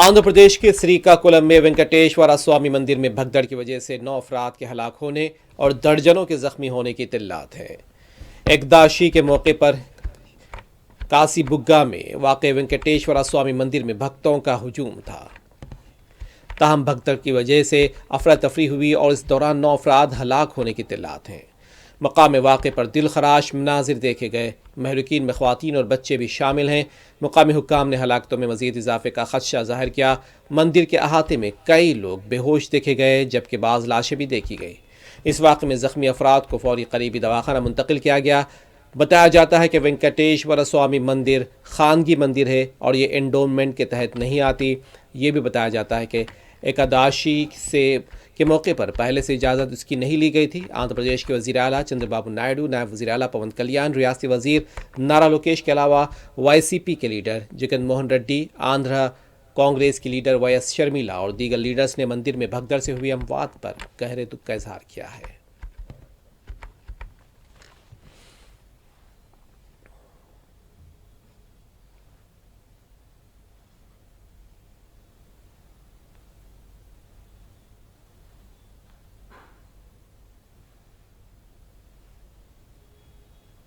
आंध्र प्रदेश के श्रीकाकुलम में वेंकटेश्वरा स्वामी मंदिर में भगदड़ की वजह से 9 अफराद के हलाक होने और दर्जनों के जख्मी होने की इत्तलात है। एकदशी के मौके पर कासीबुग्गा में वाक़ वेंकटेश्वरा स्वामी मंदिर में भक्तों का हुजूम था। ताहम भगदड़ की वजह से अफरा तफरी हुई और इस दौरान 9 अफराद हलाक होने की इत्तलात हैं। मकाम वाक़े पर दिल खराश मनाजिर देखे गए। महरुकीन में ख़वातीन और बच्चे भी शामिल हैं। मुकामी हुक्काम ने हलाकतों में मज़ीद इजाफे का खदशा ज़ाहिर किया। मंदिर के अहाते में कई लोग बेहोश देखे गए, जबकि बाज़ लाशें भी देखी गई। इस वाक़े में ज़ख्मी अफराद को फौरी करीबी दवाखाना मुंतकिल किया गया। बताया जाता है कि वेंकटेश्वर स्वामी मंदिर खानगी मंदिर है और ये एंडोमेंट के तहत नहीं आती। ये भी बताया जाता है कि एकादशी के मौके पर पहले से इजाज़त उसकी नहीं ली गई थी। आंध्र प्रदेश के वज़ीर आला चंद्रबाबू नायडू, नायब वज़ीर आला पवन कल्याण, रियासती वज़ीर नारा लोकेश के अलावा YCP के लीडर जगन मोहन रेड्डी, आंध्र कांग्रेस की लीडर YS शर्मिला और दीगर लीडर्स ने मंदिर में भगदड़ से हुई अमवात पर गहरे दुख का इजहार किया है।